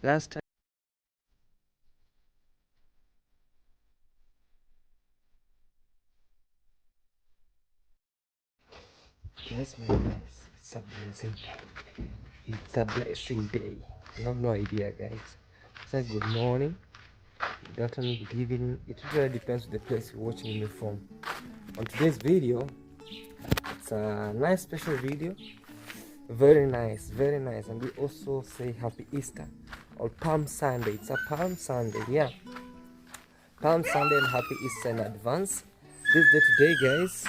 Last time. Yes, my guys, it's a blessing. It's a blessing day. You have no idea, guys. Say good morning, good afternoon, good evening. It really depends on the place you're watching me from. On today's video, it's a nice special video. Very nice, very nice. And we also say Happy Easter or Palm Sunday. It's a Palm Sunday, yeah. Palm Sunday and Happy Easter in advance. This day today, guys,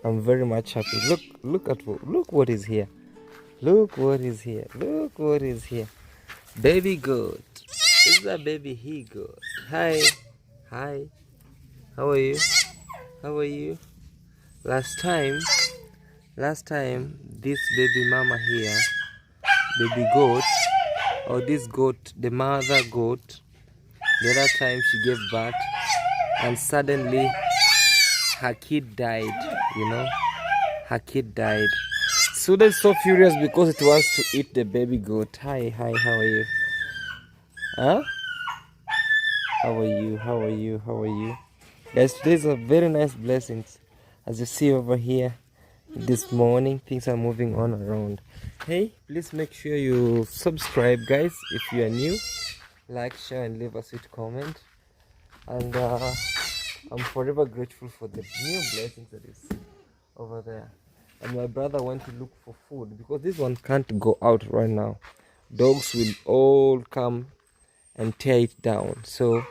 I'm very much happy. Look what is here. Look what is here. Look what is here. Baby goat. This is a baby he goat. Hi. Hi. How are you? How are you? Last time, this baby mama here, baby goat, or this goat, the mother goat, the other time she gave birth, and suddenly her kid died, her kid died. So that's so furious because it wants to eat the baby goat. Hi, how are you? Huh? How are you? How are you? How are you? Guys, today's a very nice blessings. As you see over here, this morning, things are moving on around. Hey, please make sure you subscribe, guys, if you are new. Like, share, and leave a sweet comment. And I'm forever grateful for the new blessings that you see over there. And my brother went to look for food because this one can't go out right now. Dogs will all come and tear it down, so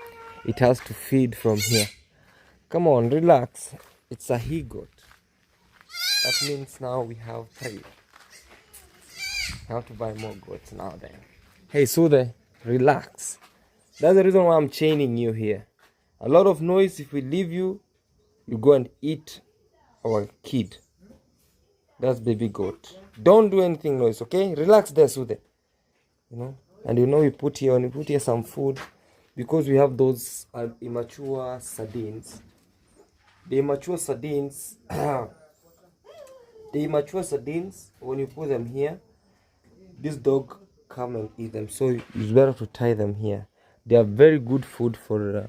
it has to feed from here. Come on, relax. It's a he goat. That means now we have 3. I have to buy more goats now then. Hey Sude, relax. That's the reason why I'm chaining you here. A lot of noise. If we leave you, you go and eat our kid. That's baby goat. Don't do anything noise, okay? Relax there, Sude. And we put here some food because we have those immature sardines. The immature sardines, when you put them here, this dog come and eat them. So it's better to tie them here. They are very good food for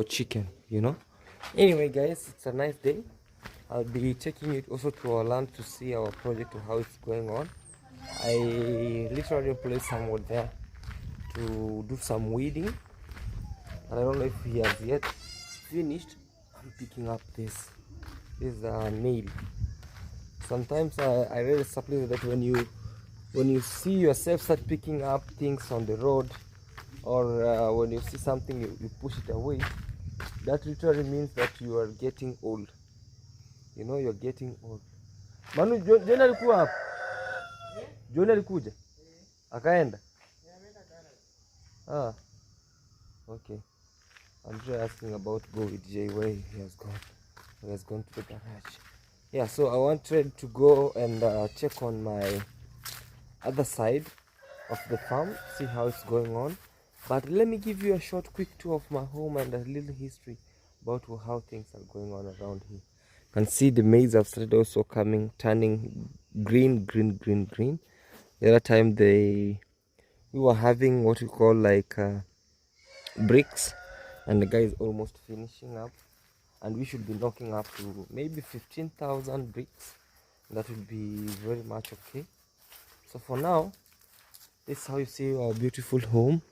chicken. Anyway, guys, it's a nice day. I'll be taking it also to our land to see our project and how it's going on. I literally placed someone there to do some weeding, and I don't know if he has yet finished. I'm picking up this nail. Sometimes I read something that when you see yourself start picking up things on the road, or when you see something you push it away, that literally means that you are getting old. You're getting old. Manu, John alikuwa hapa. John alikuja akaenda. Ah, okay. I'm just asking about Go with Jay, where he has gone. He has gone to the garage. Yeah, so I wanted to go and check on my other side of the farm, see how it's going on. But let me give you a short quick tour of my home and a little history about how things are going on around here. You can see the maize have started also turning green. The other time we were having what we call like bricks, and the guy is almost finishing up, and we should be knocking up to maybe 15,000 bricks. That will be very much okay. So for now, this is how you see our beautiful home.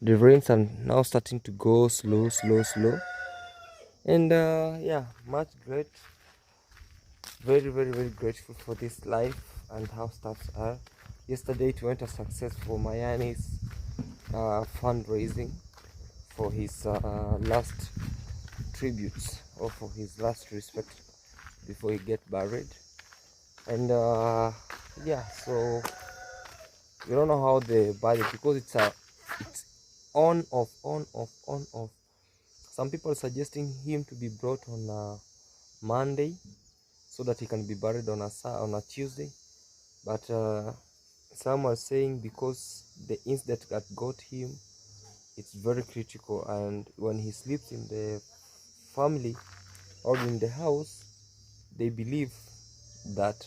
The rains are now starting to go slow, and yeah, much great. Very, very, very grateful for this life and how stuffs are. Yesterday it went a success for Mayani's fundraising for his last tributes, or for his last respect before he get buried. And yeah, so we don't know how the budget, because it's on off. Some people are suggesting him to be brought on Monday so that he can be buried on a Tuesday, but some are saying because the incident that got him, it's very critical, and when he sleeps in the family or in the house, they believe that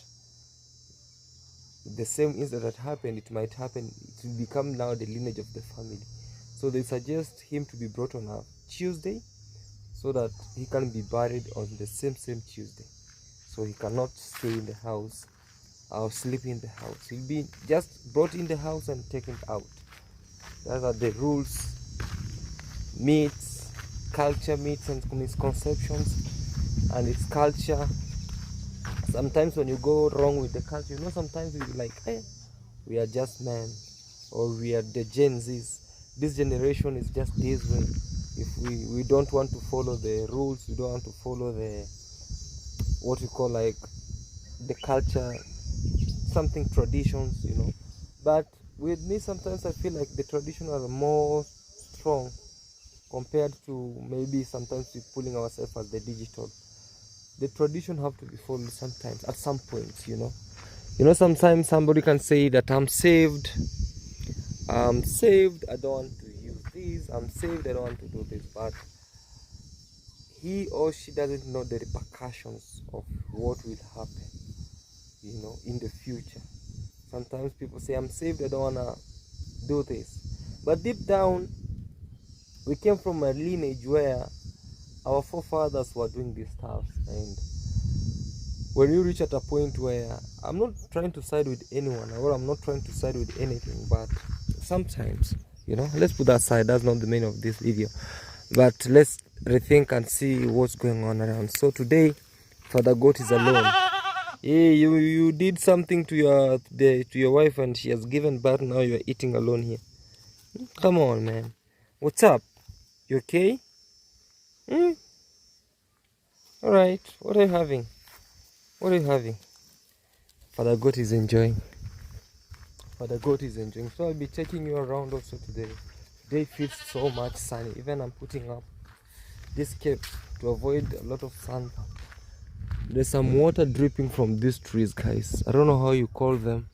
the same incident that happened, it might happen, it will become now the lineage of the family. So they suggest him to be brought on a Tuesday so that he can be buried on the same Tuesday. So he cannot stay in the house or sleep in the house. He'll be just brought in the house and taken out. Those are the rules. Myths, culture, myths and misconceptions, and its culture. Sometimes when you go wrong with the culture, sometimes we be like, hey, we are just men, or we are the Gen Zs. This generation is just this way. If we don't want to follow the rules, we don't want to follow the, what we call like the culture, something traditions, But with me, sometimes I feel like the traditions are more strong compared to maybe sometimes we pulling ourselves as the digital. The tradition have to be followed sometimes at some point, sometimes somebody can say that I'm saved, I don't want to use this, I'm saved, I don't want to do this, but he or she doesn't know the repercussions of what will happen, in the future. Sometimes people say, I'm saved, I don't want to do this, but deep down we came from a lineage where our forefathers were doing this stuff. And when you reach at a point where, I'm not trying to side with anyone, or I'm not trying to side with anything, but sometimes, let's put that aside, that's not the main of this video, but let's rethink and see what's going on around. So today, Father Goat is alone. Hey, you did something to your wife and she has given birth, now you're eating alone here. Come on, man. What's up? You okay? Alright, what are you having? What are you having? Father Goat is enjoying. Father Goat is enjoying. So I'll be taking you around also today. Today feels so much sunny. Even I'm putting up this cape to avoid a lot of sun. There's some water dripping from these trees, guys. I don't know how you call them.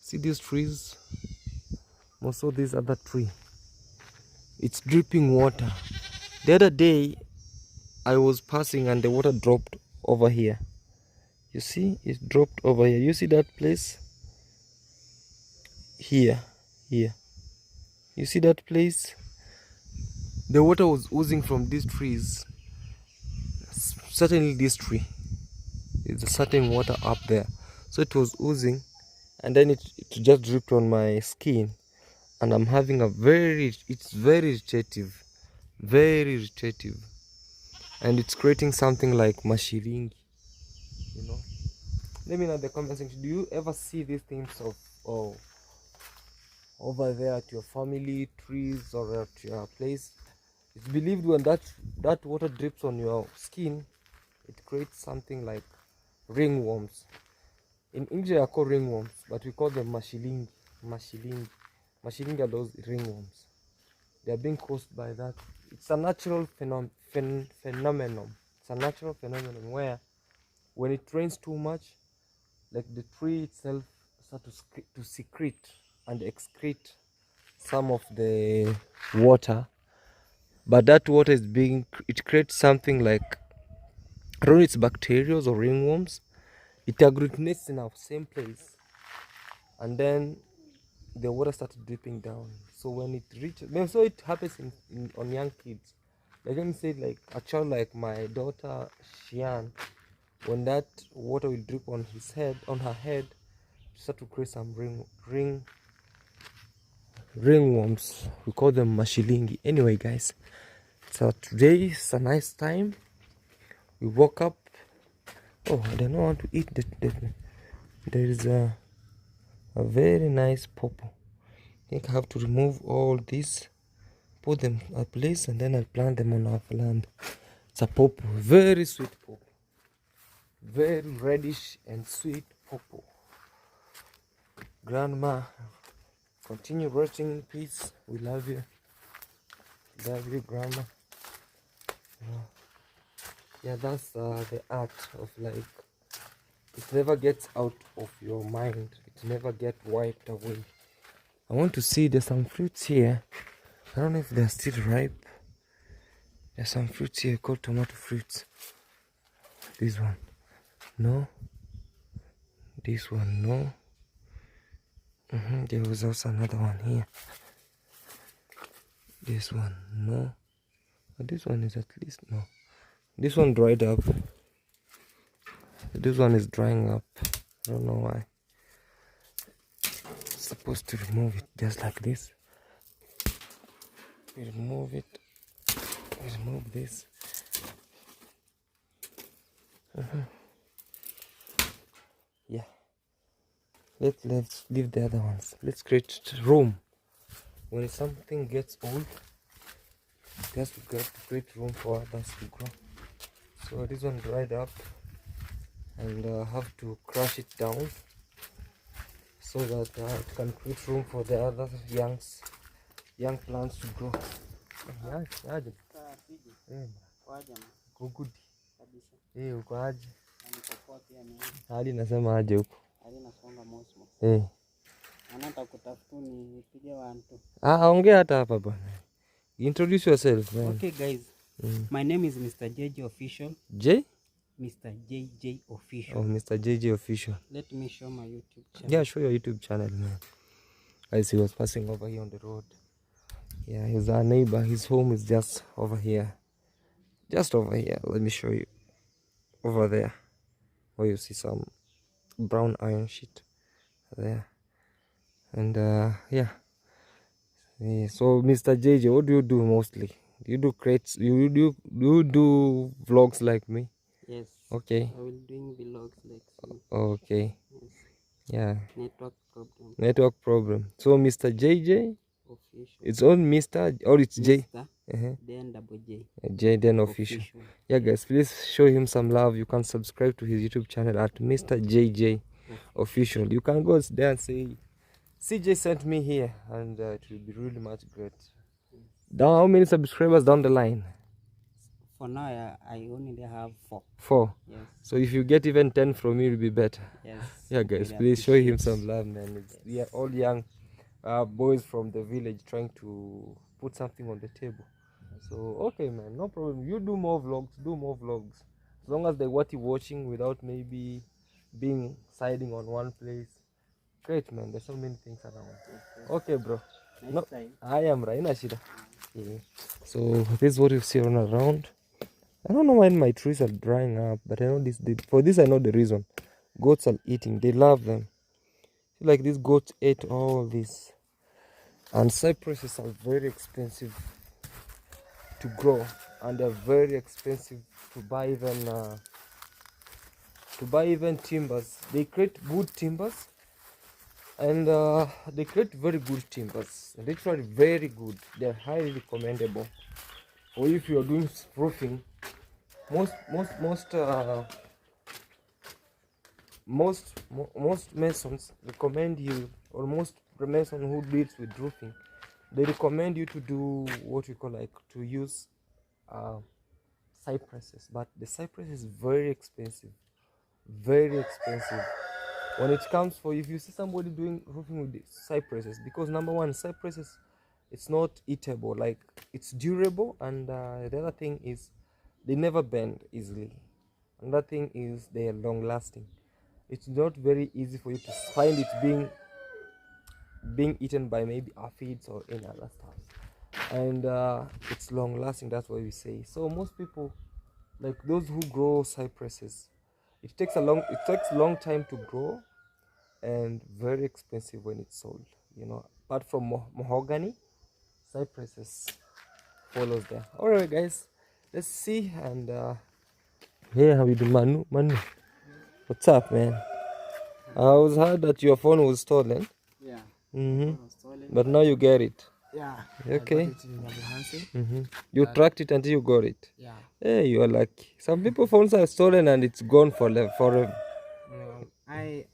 See these trees? Also this other tree. It's dripping water. The other day I was passing and the water dropped over here. You see, it dropped over here. You see that place? Here. You see that place? The water was oozing from these trees. Certainly this tree. There's a certain water up there. So it was oozing and then it just dripped on my skin. And I'm having it's very irritative. Very irritative. And it's creating something like mashiringi. Let me know in the comment section, do you ever see these things of over there at your family trees or at your place? It's believed when that water drips on your skin, it creates something like ringworms. In English they are called ringworms, but we call them mashilingi. Mashilingi are those ringworms. They are being caused by that. It's a natural phenomenon. It's a natural phenomenon where when it rains too much, like the tree itself start to secrete and excrete some of the water, but that water it creates something like, I don't know, it's bacteria or ringworms. It agglutinates in our same place, and then the water started dripping down. So when it reaches, so it happens on young kids. Like, let me say, like a child like my daughter Shian, when that water will drip on her head, start to create some ringworms. We call them mashilingi. Anyway, guys, so today is a nice time. We woke up. Oh, I don't want to eat there is a very nice pawpaw. I think I have to remove all this, put them at place, and then I'll plant them on our land. It's a pawpaw, very sweet pawpaw, very reddish and sweet pawpaw. Grandma, continue resting in peace. We love you. Love you, Grandma. Yeah, that's the art of, like, it never gets out of your mind. It never gets wiped away. I want to see, there's some fruits here. I don't know if they're still ripe. There's some fruits here called tomato fruits. This one, no. This one, no. There was also another one here. This one, no. But this one is at least, no. This one dried up. This one is drying up. I don't know why. Supposed to remove it just like this. We remove it. We remove this. Yeah. Let's leave the other ones. Let's create room. When something gets old, it has to create room for others to grow. So this one dried up, and I have to crush it down so that it can create room for the other young plants to grow. Uko aje? Hali nasema aje huko? Ongea hata hapa bwana. Introduce yourself, man. Okay guys, my name is Mr. JJ Official. J? Mr. JJ Official. Oh, Mr. JJ Official. Let me show my YouTube channel. Yeah, show your YouTube channel, man. As he was passing over here on the road. Yeah, he's our neighbor. His home is just over here. Just over here. Let me show you. Over there. Where you see some brown iron sheet. There. And yeah. So Mr. JJ, what do you do mostly? Do you do crates? You do vlogs like me? Yes. Okay. I will doing vlogs like so. Okay. Yes. Yeah. Network problem. So Mr. JJ Official. It's on Mr. or it's J? Then double J. J then official. Yeah guys, please show him some love. You can subscribe to his YouTube channel at Mr. JJ Official. You can go there and say CJ sent me here, and it will be really much great. Down, how many subscribers down the line? For now, I only have 4. 4? Yes. So if you get even 10 from me, it will be better. Yes. Yeah guys, please show him some love, man. We are all young boys from the village trying to put something on the table. So okay, man, no problem. You do more vlogs. As long as they're worth watching without maybe being siding on one place. Great, man. There's so many things around. Okay, bro. Next time. I am right. Yeah. So this is what you see on around. I don't know when my trees are drying up, but I know this. For this, I know the reason. Goats are eating. They love them. Like these goats ate all this. And cypresses are very expensive to grow, and they're very expensive to buy even timbers. They create good timbers, and they create very good timbers. Literally very good. They're highly recommendable. Or if you're doing roofing, most masons recommend you, or most mason who deals with roofing, they recommend you to do what we call to use cypresses. But the cypress is very expensive, when it comes for, if you see somebody doing roofing with the cypresses, because number one, cypresses, it's not eatable, like it's durable, and the other thing is they never bend easily. Another thing is they are long lasting. It's not very easy for you to find it being eaten by maybe aphids or any other stuff, and it's long lasting. That's what we say. So most people, like those who grow cypresses, it takes long time to grow, and very expensive when it's sold. Apart from mahogany, cypresses follows there. All right, guys, let's see. And how you do, Manu? What's up, man? I was heard that your phone was stolen. Yeah. Stolen. But now you get it. Yeah. Okay. You But tracked it until you got it. yeah. Hey, you are lucky. Some people phones are stolen and it's gone forever. No, I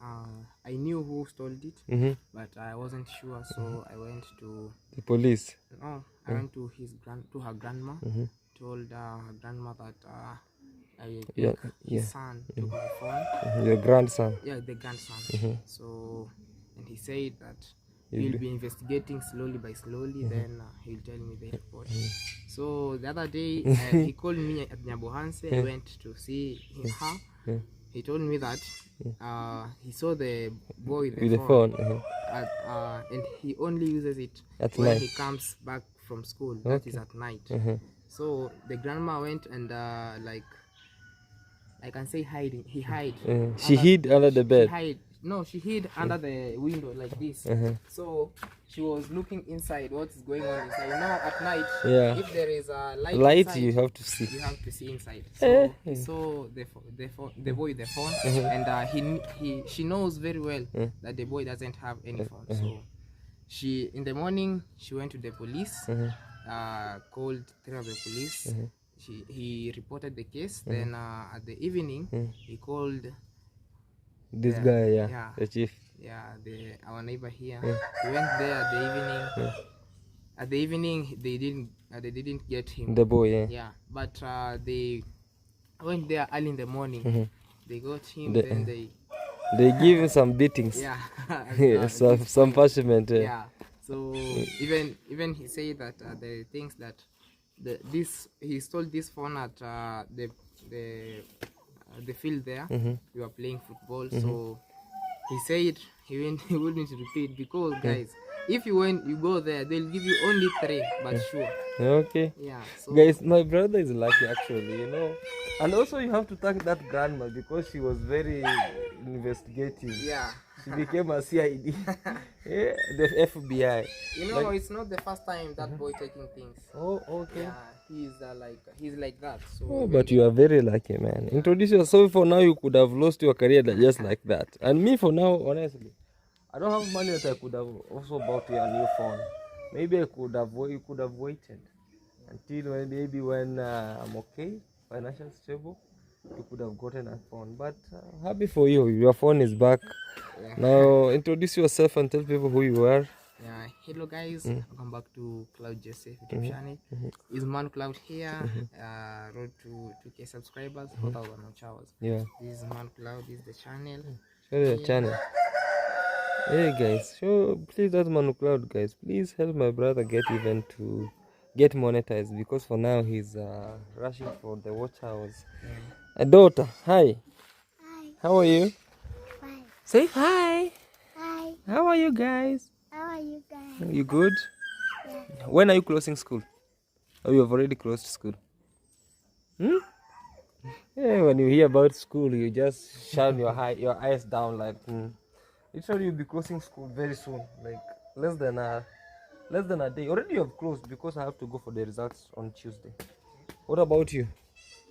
knew who stole it, but I wasn't sure, so I went to The police. no, I went to her grandma. Told her grandma that I think his son took my phone. Your grandson. Yeah, the grandson. So, and he said that he'll be investigating slowly by slowly, then he'll tell me the report. So the other day he called me at Nyabohanse. I went to see her. He told me that he saw the boy with the phone. and he only uses it At when night. he comes back from school. That is at night. So the grandma went and like I can say hiding. He hid. She hid under the bed. She hid under the window like this. So she was looking inside what's going on inside. You know, at night, if there is a light inside, you have to see. You have to see inside. So he saw the boy with the phone, and she knows very well that the boy doesn't have any phone. So she in the morning she went to the police, called 3 of the police. He reported the case. Then at the evening he called this guy, the chief. Our neighbor here. He went there at the evening. At the evening they didn't get him, the boy. But they went there early in the morning. They got him. Then they give him some beatings. Some punishment. So even he said that the things that he stole this phone at the field there. We were playing football. So he said he wouldn't repeat, because guys, if you go there, they'll give you only 3, but sure. Okay. So guys, my brother is lucky actually, you know. And also you have to thank that grandma, because she was very investigative. She became a CID. The FBI. You know, it's not the first time that boy taking things. Oh, okay. He's like that. So but you are very lucky, man. Introduce yourself. For now, you could have lost your career just like that. And me, for now, honestly, I don't have money that I could have also bought you a new phone. Maybe you could have waited until maybe when I'm okay, financially stable, you could have gotten a phone. But happy for you, your phone is back. Now introduce yourself and tell people who you are. Hello guys, welcome back to Claude Joseph YouTube channel. Is Man Claude here. Road to 2K subscribers, 4,000 watch hours. This is Man Claude, this is the channel. Show your channel. Hey guys, please, that Man Claude, guys, please help my brother get monetized, because for now he's rushing for the watch hours. A daughter, hi. How are you? Fine. Say hi. Hi. How are you guys? How are you guys? You good? Yeah. When are you closing school? Oh, you have already closed school. Yeah, when you hear about school, you just shut your eyes down like. Literally, you'll be closing school very soon, like less than a day. Already you have closed, because I have to go for the results on Tuesday. What about you?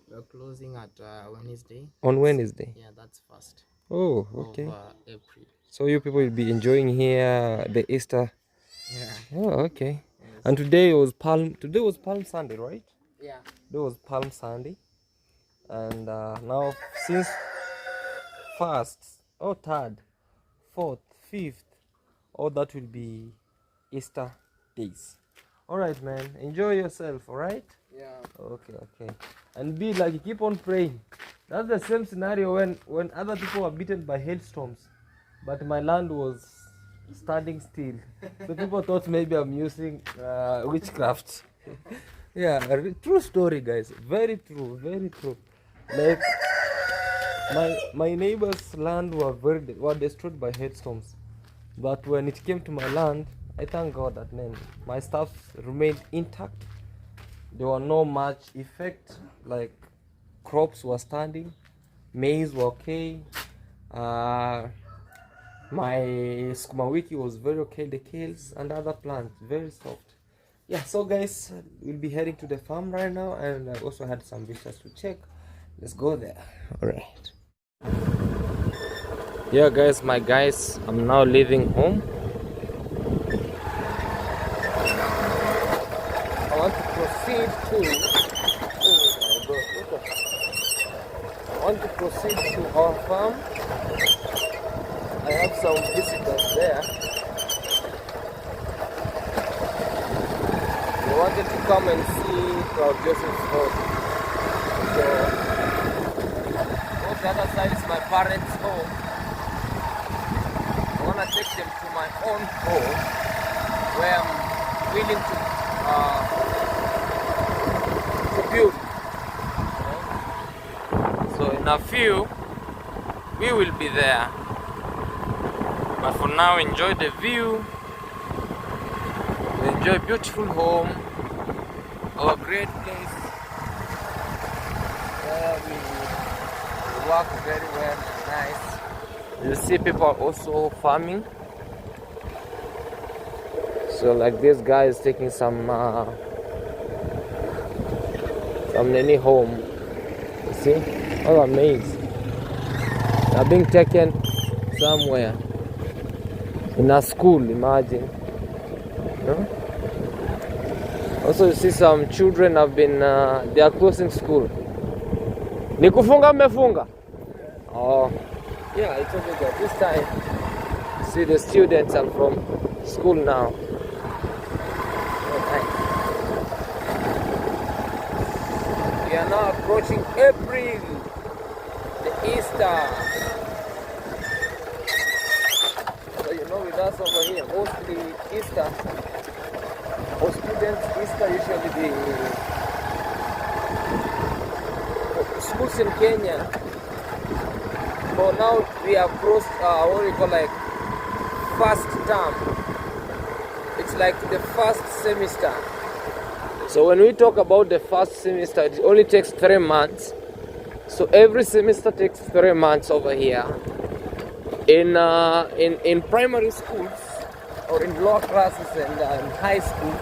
We're closing at Wednesday. On Wednesday? Yeah, that's first. Oh, okay. Of April. So you people will be enjoying here the Easter. Oh, okay. Yes. And today was Palm Sunday, right? Yeah. Today was Palm Sunday. And now since 1st, or 3rd, 4th, 5th, all that will be Easter days. Alright, man, enjoy yourself. Alright. Okay. And be like, keep on praying. That's the same scenario when other people were beaten by hailstorms, but my land was standing still. So people thought maybe I'm using witchcraft. True story, guys. Very true. Like my neighbor's land were destroyed by hailstorms, but when it came to my land, I thank God that my stuff remained intact. There were no much effect, like crops were standing, maize were okay, my skumawiki was very okay, the kales and other plants very soft. So guys, we'll be heading to the farm right now, and I also had some visitors to check. Let's go there. Alright. Guys, I'm now leaving home. I want to proceed to our farm. I have some visitors there. They wanted to come and see Claude Joseph's home. So, on the other side is my parents' home. I want to take them to my own home, where I'm willing to build. So in a few, we will be there. But for now, enjoy the view. Enjoy beautiful home. Our great place. Where we work very well. Nice. You see people also farming. So like this guy is taking some nini home. You see? All maize. They are being taken somewhere. In a school, imagine. No? Also you see some children have been they are closing school. Ni kufunga mmefunga? Oh. Yeah, it's over there. This time you see the students are from school now. We are now approaching April, the Easter. So you know with us over here, mostly Easter, for students, Easter usually the schools in Kenya. For now we have crossed what we call like first term. It's like the first semester. So when we talk about the first semester, it only takes 3 months. So every semester takes 3 months over here. In primary schools or in lower classes and in high school,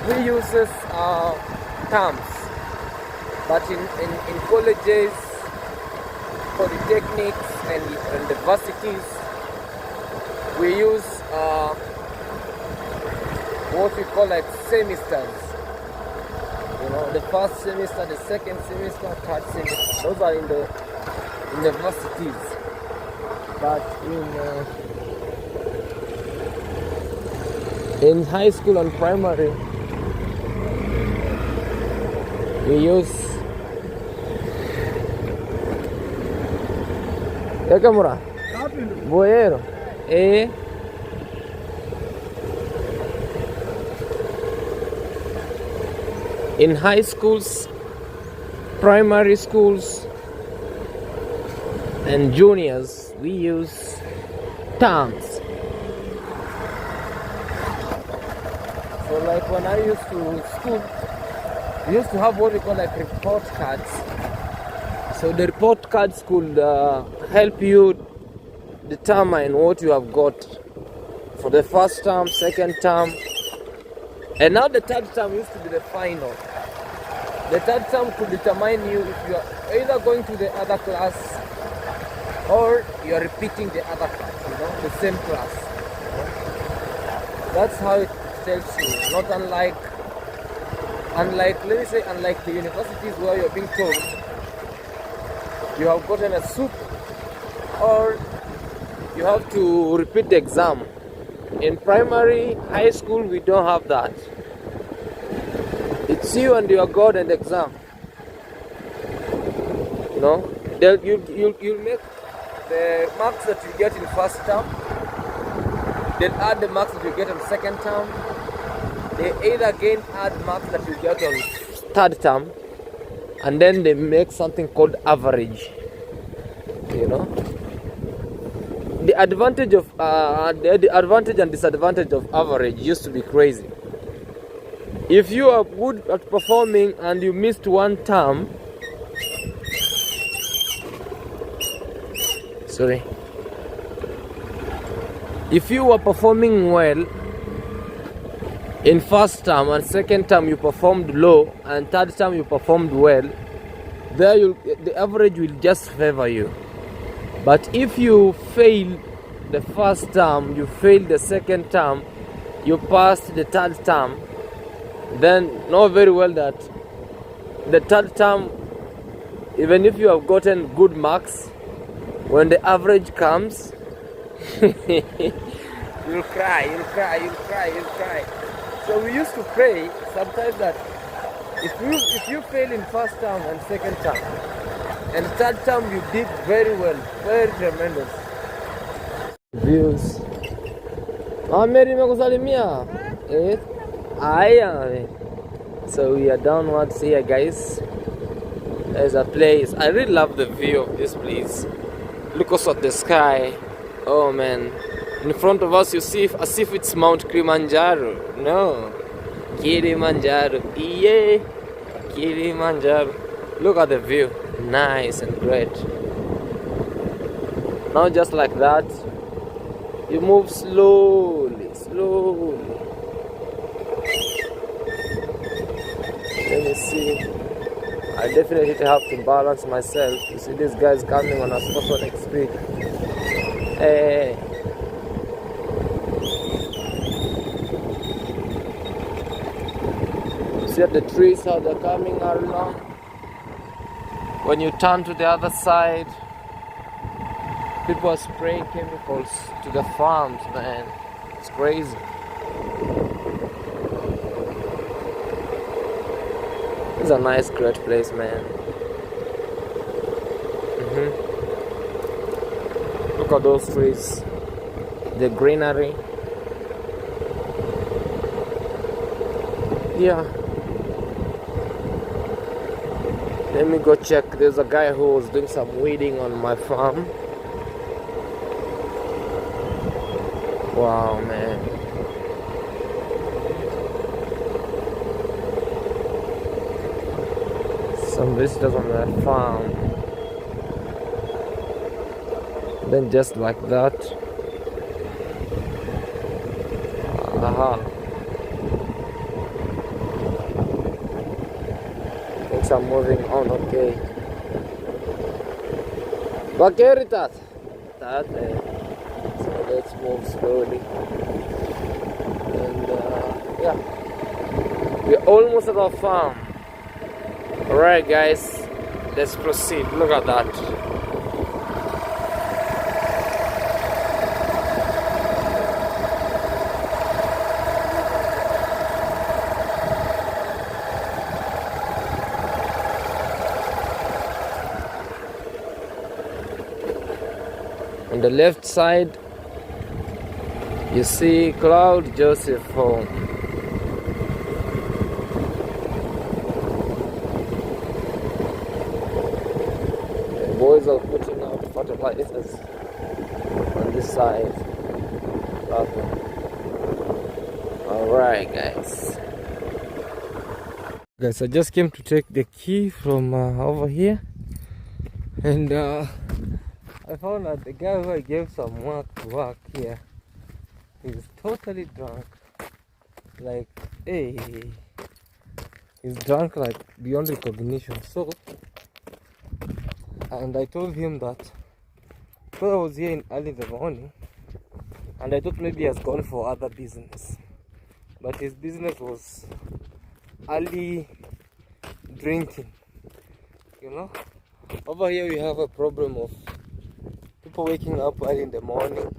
we use terms. But in colleges, polytechnics and universities, we use what we call like semesters. You know, the first semester, the second semester, third semester. Those are in the universities. But in high school and primary, we use Ekamura Boyero in high schools, primary schools and juniors, we use terms. So like when I used to school, we used to have what we call like report cards. So the report cards could help you determine what you have got for the first term, second term, and now the third term used to be the final. The third term could determine you if you are either going to the other class or you are repeating the other class, you know, the same class. That's how it tells you. Not unlike let me say, unlike the universities where you're being told you have gotten a soup or you have to repeat the exam. In primary, high school, we don't have that. It's you and your God and exam. You know, you'll make the marks that you get in first term, then add the marks that you get in second term. They either again add marks that you get on third term, and then they make something called average. You know, the advantage of the advantage and disadvantage of average used to be crazy. If you are good at performing and you missed one term, if you were performing well in first term and second term you performed low and third term you performed well, there the average will just favor you. But if you fail the first term, you fail the second term, you passed the third term, then know very well that the third term, even if you have gotten good marks, when the average comes, you'll cry. So we used to pray sometimes that if you fail in first term and second term, and third term you did very well, very tremendous. Views. Mary nimekusalimia. So we are downwards here, guys. There's a place. I really love the view of this place. Look also at the sky. Oh man, in front of us you see as if it's Mount Kilimanjaro. No, Kilimanjaro, yeah, Kilimanjaro. Look at the view, nice and great. Now just like that, you move slowly. Let me see. I definitely have to balance myself. You see this guy's coming on a supersonic speed. Hey. See at the trees how they're coming along. When you turn to the other side, people are spraying chemicals to the farms, man. It's crazy. It's a nice, great place, man. Look at those trees, the greenery. Yeah. Let me go check. There's a guy who was doing some weeding on my farm. Wow, man. Some visitors on my farm. Then just like that. Aha. Things are moving on, okay. Bakeritas. That so let's move slowly. And yeah. We're almost at our farm. Alright guys, let's proceed. Look at that. On the left side, you see Claude Joseph home. The boys are putting out fertilizers on this side. Alright guys. Guys, I just came to take the key from over here. And I found that the guy who I gave some work to work here is totally drunk. Like, hey, he's drunk like beyond recognition. So, and I told him that because I was here early in the morning, and I thought maybe he has gone for other business, but his business was early drinking. You know, over here we have a problem of people waking up early in the morning.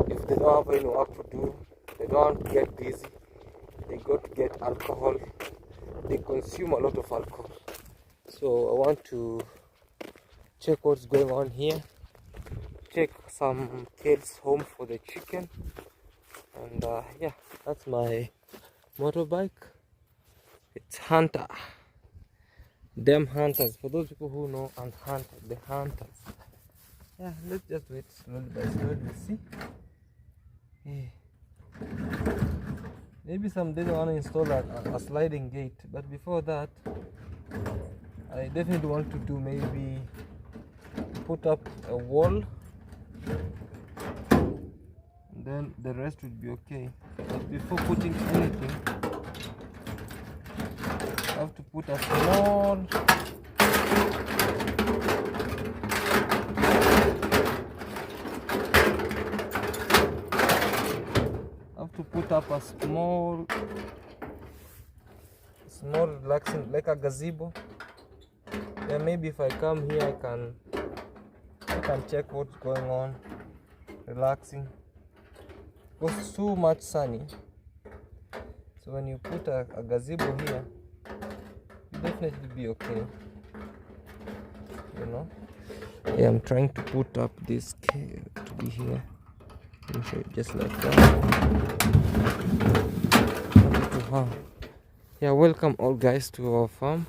If they don't have any work to do, they don't want to get busy, they go to get alcohol. They consume a lot of alcohol. So I want to check what's going on here. Take some kids home for the chicken. And yeah, that's my motorbike. It's Hunter. Them Hunters. For those people who know and hunt, the Hunters. Yeah, let's just wait slowly by slowly, see. Hey. Maybe someday I want to install a sliding gate, but before that, I definitely want to do maybe put up a wall, and then the rest would be okay. But before putting anything, I have to put a small up a small relaxing, like a gazebo. Then maybe if I come here I can check what's going on, relaxing. Because it's too much sunny, so when you put a gazebo here, you definitely be okay, you know. Yeah, I'm trying to put up this to be here. Let me show you, just like that. Wow. Yeah, welcome all guys to our farm,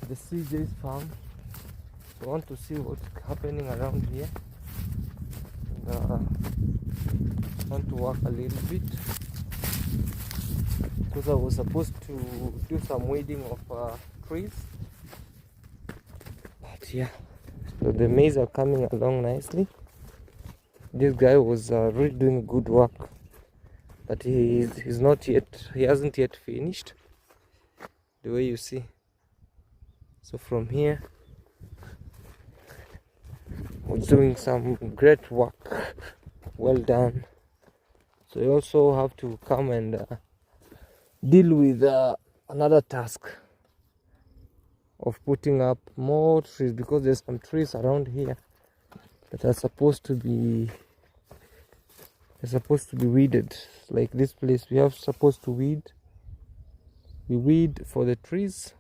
the CJ's farm. I want to see what's happening around here. And, I want to walk a little bit because I was supposed to do some weeding of trees. But yeah, so the maize are coming along nicely. This guy was really doing good work, but he's not yet. He hasn't yet finished. The way you see. So from here, we're doing some great work. Well done. So you also have to come and deal with another task of putting up more trees, because there's some trees around here that are supposed to be weeded. Like this place, we have supposed to weed. We weed for the trees,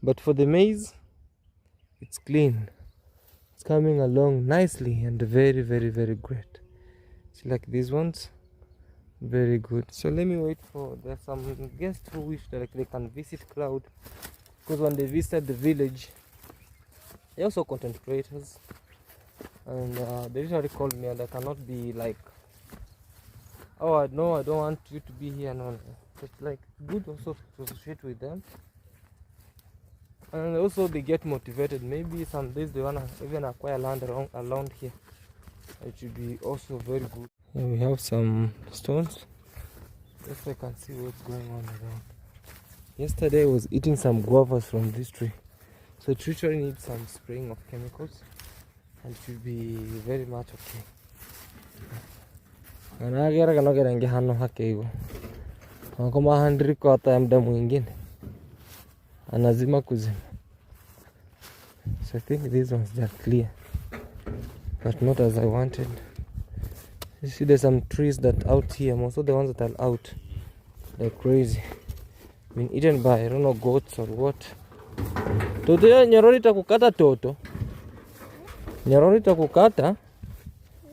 but for the maize, it's clean. It's coming along nicely and very, very, very great. See, like these ones, very good. So let me wait for, there's some guests who wish that they can visit Claude, because when they visited the village, they're also content creators, and they usually call me, and I cannot be like, oh no, I don't want you to be here. No, it's like good also to associate with them, and also they get motivated. Maybe some days they wanna even acquire land around here. It should be also very good. Here we have some stones. Just so I can see what's going on around. Yesterday I was eating some guavas from this tree, so it literally needs some spraying of chemicals, and it should be very much okay. Anagera kanogera nge hano hake hivyo. Kama handriko hata muda mwingine anazima kuzima. So I think these ones are clear, but not as I wanted. You see, there's some trees that out here, most of the ones that are out, they're crazy. Been eaten by, I don't know, goats or what. Toto ya nyororo itakukata toto. Nyororo itakukata.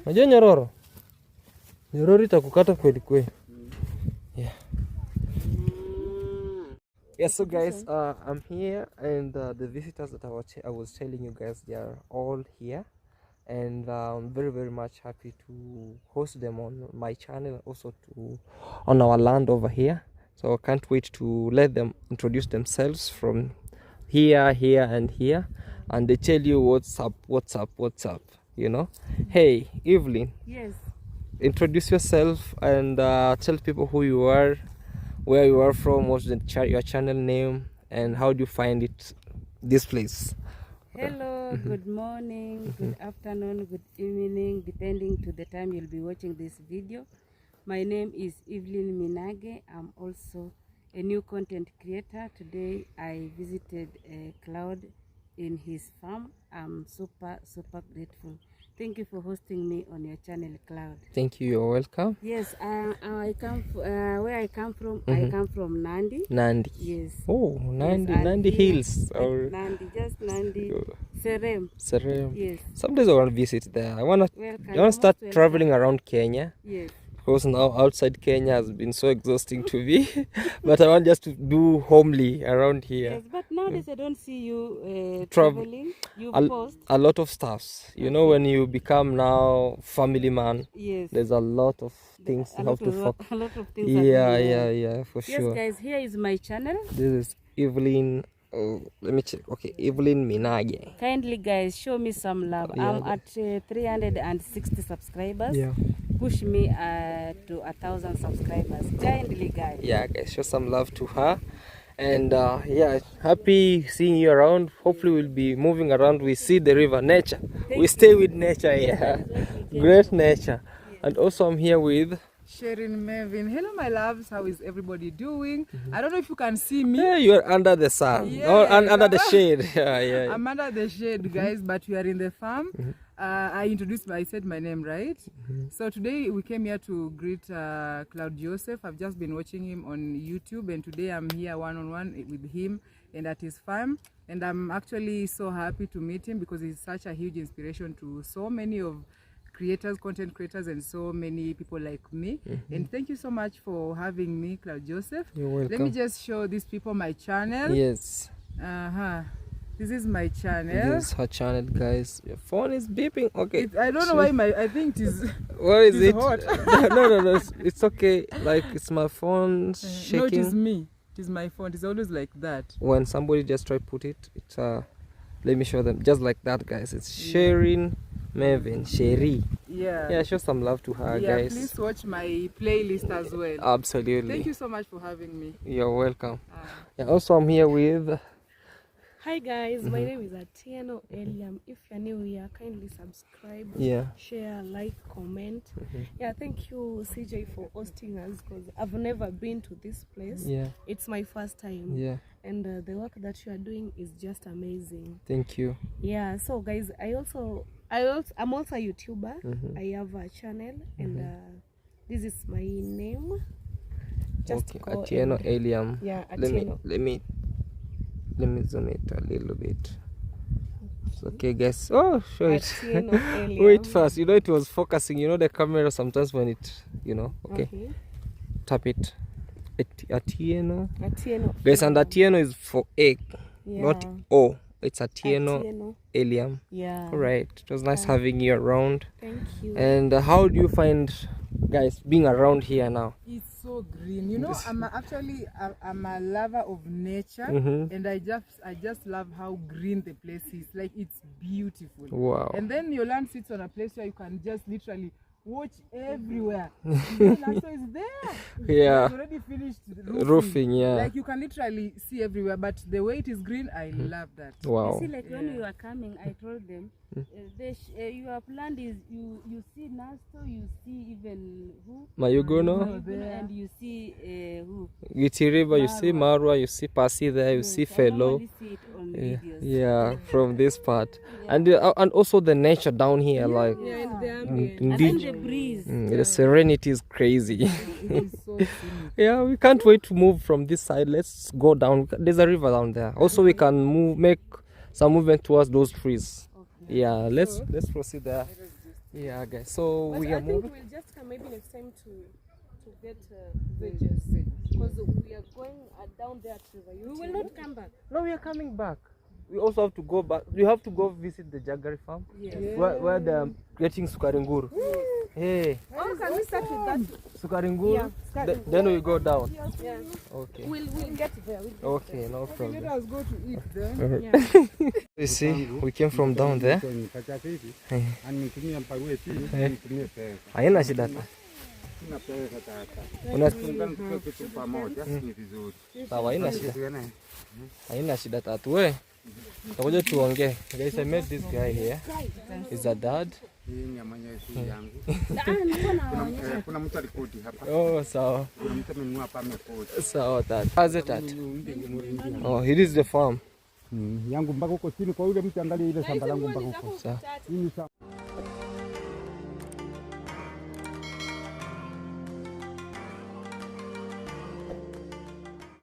Unajua nyororo? Nyororo itakukata kweli kweli. Yeah. Yeah, so guys, I'm here, and the visitors that I was telling you guys, they are all here, and I'm very, very much happy to host them on my channel, also on our land over here. So I can't wait to let them introduce themselves from here, and here, and they tell you what's up, you know. Hey, Evelyn. Yes. Introduce yourself and tell people who you are, where you are from, what's your channel name, and how do you find this place. Hello, good morning, good afternoon, good evening, depending to the time you'll be watching this video. My name is Evelyn Minage. I'm also a new content creator. Today I visited Claude in his farm. I'm super grateful. Thank you for hosting me on your channel, Claude. Thank you. You're welcome. Yes, I come where I come from. I come from Nandi. Nandi. Yes. Oh, Nandi. Yes, Nandi Hills. Or Nandi, just Nandi. Serem. Serem. Yes. Some days I want to visit there. I want Welcome. to start traveling around Kenya. Yes. Because now outside Kenya has been so exhausting to me. But I want just to do homely around here. Yes, but nowadays I don't see you traveling. You post a lot of stuffs. You know, when you become now family man, yes, there's a lot of things you have to focus. A lot of things. Yeah, for yes, sure. Yes, guys, here is my channel. This is Evelyn. Oh, let me check. Okay, Evelyn Minage. Kindly, guys, show me some love. Yeah, I'm at 360 subscribers. Yeah. Push me to 1,000 subscribers. Kindly, guys. Yeah, guys, show some love to her. And yeah, happy seeing you around. Hopefully we'll be moving around. We see the river, nature. We stay with nature here. Great nature. And also I'm here with Sharon Mervin. Hello, my loves. How is everybody doing? I don't know if you can see me. yeah, you're under the sun. Yes. Or under the shade. Yeah. I'm under the shade, guys, but we are in the farm. I said my name, right? So today we came here to greet Claude Joseph. I've just been watching him on YouTube, and today I'm here one-on-one with him and at his farm. And I'm actually so happy to meet him because he's such a huge inspiration to so many of creators, content creators, and so many people like me. And thank you so much for having me, Claude Joseph. You're welcome. Let me just show these people my channel. Yes. This is my channel. This is her channel, guys. Your phone is beeping. Okay. I don't know why I think it is. Where is it? hot. No. It's okay. Like it's my phone shaking. No, it is me. It is my phone. It's always like that. When somebody just try to put it, it's let me show them. Just like that, guys. It's Sharing Maven, Sherry. Yeah, show some love to her, guys. Please watch my playlist as well. Absolutely. Thank you so much for having me. You're welcome. Yeah, also I'm here with... Hi guys, my name is Atieno Eliam. If you're new here, kindly subscribe, share, like, comment. Yeah, thank you CJ for hosting us, because I've never been to this place. Yeah, it's my first time. Yeah, and the work that you are doing is just amazing. Thank you. Yeah, so guys, I'm also a YouTuber. I have a channel, and this is my name. Just okay, Atieno Eliam. Yeah, Atieno. Let me zoom it a little bit. Okay, guys. Oh, show it. Wait first. You know, it was focusing. You know, the camera sometimes when it, you know. Okay. Tap it. Atieno. Guys, and Atieno is for egg, not O. It's Atieno Eliam. Yeah. All right. It was nice having you around. Thank you. And how do you find, guys, being around here now? It's so green. You know, I'm a lover of nature, and I just love how green the place is. Like, it's beautiful. Wow. And then your land sits on a place where you can just literally watch everywhere. So it's there. Yeah. It's already finished roofing. Yeah. Like, you can literally see everywhere, but the way it is green, I love that. Wow. You see, like when we were coming, I told them, your land is, you see Nasto, you see even who? Mayugono. And you see who? Giti River, you see Marwa, you see Pasi there, you see Fellow. See it on videos. Yeah, from this part. And also the nature down here, like And the ambient. indeed, And the breeze. the serenity is crazy. It's so scenic. Yeah, we can't wait to move from this side. Let's go down. There's a river down there. Also, we can make some movement towards those trees. Yeah, let's proceed there. Yeah, guys. So But we are I think moving. we'll just come maybe next time to get veggies, because we are going down there to River. We will not come back. No, we are coming back. We also have to go back. We have to go visit the Jaggery farm, where they're getting sukaringuru. Hey, Oh, can we start with that? sukaringuru. Then we go down. Yeah. Okay. We'll get there. Okay, no Let problem. us go to eat then. You see, we came from down there. Haina shida hata. Sawa, haina shida. Haina shida tatu we. Takuja tuongee. Guys, I met this guy here. He's a dad. Oh, sawa. Sawa tatu. Aze tatu. Oh, here is the farm. yangu mpaka huko chini kwa yule mtu, angalia ile shamba langu mpaka huko. Sawa.